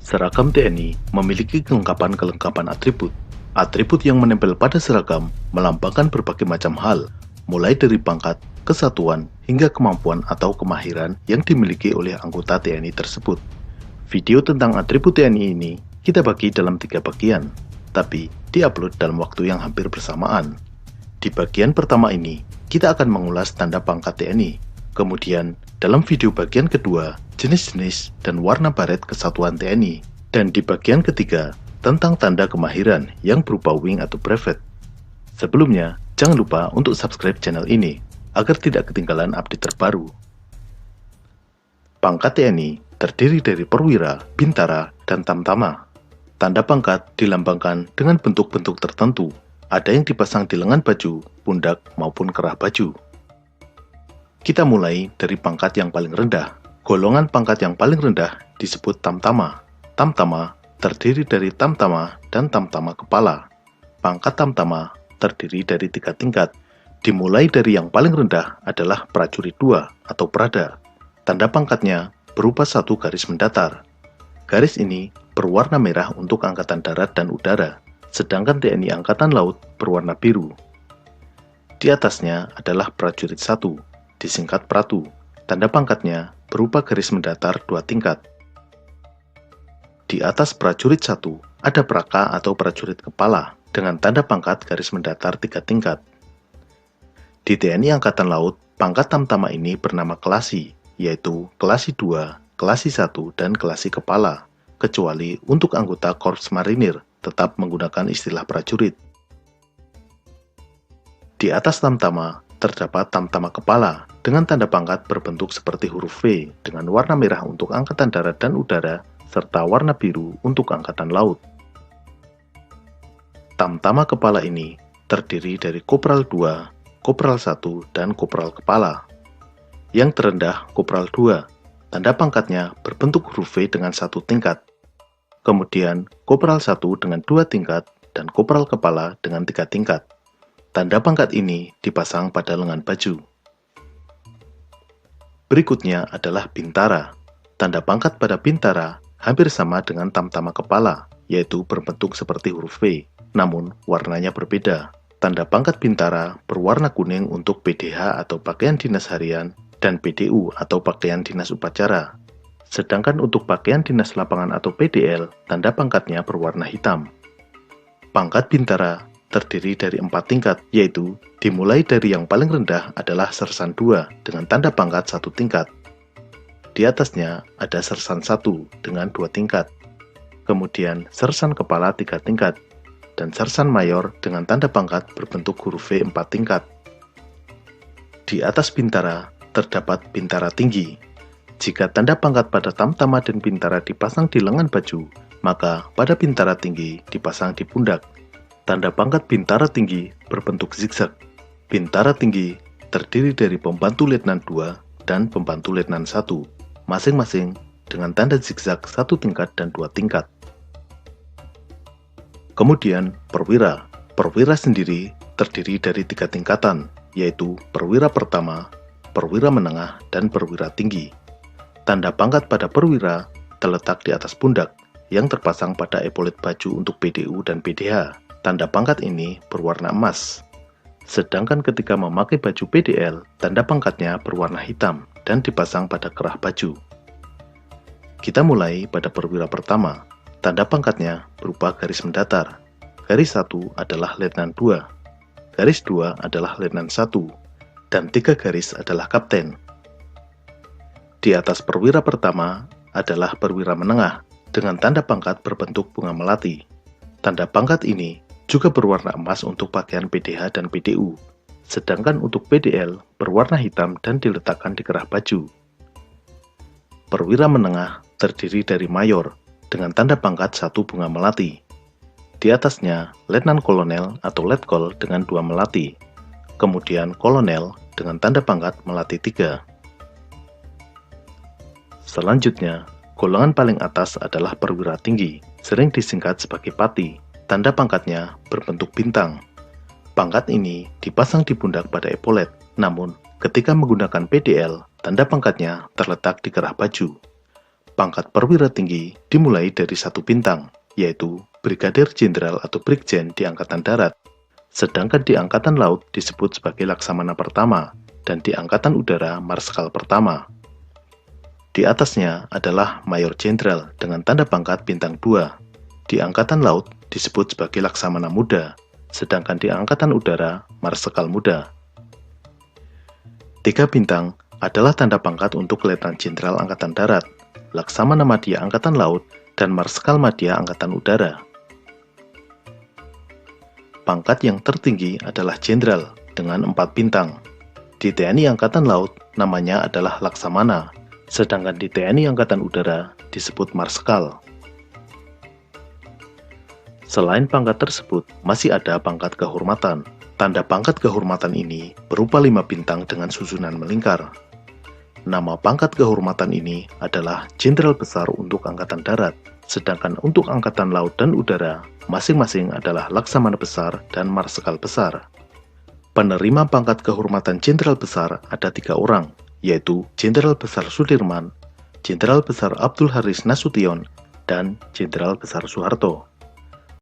Seragam TNI memiliki kelengkapan-kelengkapan atribut. Atribut yang menempel pada seragam melambangkan berbagai macam hal, mulai dari pangkat, kesatuan, hingga kemampuan atau kemahiran yang dimiliki oleh anggota TNI tersebut. Video tentang atribut TNI ini kita bagi dalam 3 bagian, tapi diupload dalam waktu yang hampir bersamaan. Di bagian pertama ini, kita akan mengulas tanda pangkat TNI. Kemudian, dalam video bagian kedua, jenis-jenis dan warna baret kesatuan TNI. Dan di bagian ketiga, tentang tanda kemahiran yang berupa wing atau brevet. Sebelumnya, jangan lupa untuk subscribe channel ini, agar tidak ketinggalan update terbaru. Pangkat TNI terdiri dari perwira, bintara, dan tamtama. Tanda pangkat dilambangkan dengan bentuk-bentuk tertentu. Ada yang dipasang di lengan baju, pundak, maupun kerah baju. Kita mulai dari pangkat yang paling rendah. Golongan pangkat yang paling rendah disebut tamtama. Tamtama terdiri dari tamtama dan tamtama kepala. Pangkat tamtama terdiri dari 3 tingkat. Dimulai dari yang paling rendah adalah prajurit 2 atau prada. Tanda pangkatnya berupa 1 garis mendatar. Garis ini berwarna merah untuk Angkatan Darat dan Udara, sedangkan TNI Angkatan Laut berwarna biru. Di atasnya adalah prajurit 1, disingkat Pratu. Tanda pangkatnya berupa garis mendatar 2 tingkat. Di atas prajurit 1 ada praka atau prajurit kepala dengan tanda pangkat garis mendatar 3 tingkat. Di TNI Angkatan Laut, pangkat tamtama ini bernama kelasi, yaitu kelasi 2, kelasi 1, dan kelasi kepala, kecuali untuk anggota Korps Marinir tetap menggunakan istilah prajurit. Di atas tamtama terdapat tamtama kepala dengan tanda pangkat berbentuk seperti huruf V dengan warna merah untuk Angkatan Darat dan Udara serta warna biru untuk Angkatan Laut. Tamtama kepala ini terdiri dari Kopral 2, Kopral 1, dan Kopral kepala. Yang terendah Kopral 2, tanda pangkatnya berbentuk huruf V dengan 1 tingkat. Kemudian Kopral 1 dengan 2 tingkat dan Kopral kepala dengan 3 tingkat. Tanda pangkat ini dipasang pada lengan baju. Berikutnya adalah bintara. Tanda pangkat pada bintara hampir sama dengan tamtama kepala, yaitu berbentuk seperti huruf V, namun warnanya berbeda. Tanda pangkat bintara berwarna kuning untuk PDH atau pakaian dinas harian dan PDU atau pakaian dinas upacara. Sedangkan untuk pakaian dinas lapangan atau PDL, tanda pangkatnya berwarna hitam. Pangkat bintara terdiri dari 4 tingkat, yaitu dimulai dari yang paling rendah adalah Sersan 2 dengan tanda pangkat 1 tingkat. Di atasnya ada Sersan 1 dengan 2 tingkat. Kemudian Sersan kepala 3 tingkat, dan Sersan mayor dengan tanda pangkat berbentuk huruf V 4 tingkat. Di atas bintara terdapat bintara tinggi. Jika tanda pangkat pada tamtama dan bintara dipasang di lengan baju, maka pada bintara tinggi dipasang di pundak. Tanda pangkat bintara tinggi berbentuk zigzag. Bintara tinggi terdiri dari pembantu letnan 2 dan pembantu letnan 1, masing-masing dengan tanda zigzag 1 tingkat dan 2 tingkat. Kemudian perwira. Perwira sendiri terdiri dari 3 tingkatan, yaitu perwira pertama, perwira menengah, dan perwira tinggi. Tanda pangkat pada perwira terletak di atas pundak yang terpasang pada epolet baju untuk PDU dan PDH. Tanda pangkat ini berwarna emas. Sedangkan ketika memakai baju PDL, tanda pangkatnya berwarna hitam dan dipasang pada kerah baju. Kita mulai pada perwira pertama. Tanda pangkatnya berupa garis mendatar. Garis 1 adalah letnan 2, garis 2 adalah letnan 1, dan 3 garis adalah kapten. Di atas perwira pertama adalah perwira menengah dengan tanda pangkat berbentuk bunga melati. Tanda pangkat ini juga berwarna emas untuk pakaian PDH dan PDU, sedangkan untuk PDL berwarna hitam dan diletakkan di kerah baju. Perwira menengah terdiri dari mayor dengan tanda pangkat 1 bunga melati. Di atasnya letnan kolonel atau letkol dengan 2 melati, kemudian kolonel dengan tanda pangkat melati 3. Selanjutnya, golongan paling atas adalah perwira tinggi, sering disingkat sebagai pati. Tanda pangkatnya berbentuk bintang. Pangkat ini dipasang di pundak pada epolet, namun ketika menggunakan PDL, tanda pangkatnya terletak di kerah baju. pangkat perwira tinggi dimulai dari 1 bintang, yaitu Brigadir Jenderal atau Brigjen di Angkatan Darat, sedangkan di Angkatan Laut disebut sebagai Laksamana Pertama, dan di Angkatan Udara Marskal Pertama. Di atasnya adalah Mayor Jenderal dengan tanda pangkat bintang 2. Di Angkatan Laut disebut sebagai Laksamana Muda, sedangkan di Angkatan Udara Marskal Muda. 3 bintang adalah tanda pangkat untuk Letnan Jenderal Angkatan Darat, Laksamana Madya Angkatan Laut, dan Marskal Madya Angkatan Udara. Pangkat yang tertinggi adalah Jenderal dengan 4 bintang. Di TNI Angkatan Laut namanya adalah Laksamana, sedangkan di TNI Angkatan Udara disebut Marskal. Selain pangkat tersebut, masih ada pangkat kehormatan. Tanda pangkat kehormatan ini berupa 5 bintang dengan susunan melingkar. Nama pangkat kehormatan ini adalah Jenderal Besar untuk Angkatan Darat, sedangkan untuk Angkatan Laut dan Udara, masing-masing adalah Laksamana Besar dan Marskal Besar. Penerima pangkat kehormatan Jenderal Besar ada 3 orang, yaitu Jenderal Besar Sudirman, Jenderal Besar Abdul Haris Nasution, dan Jenderal Besar Soeharto.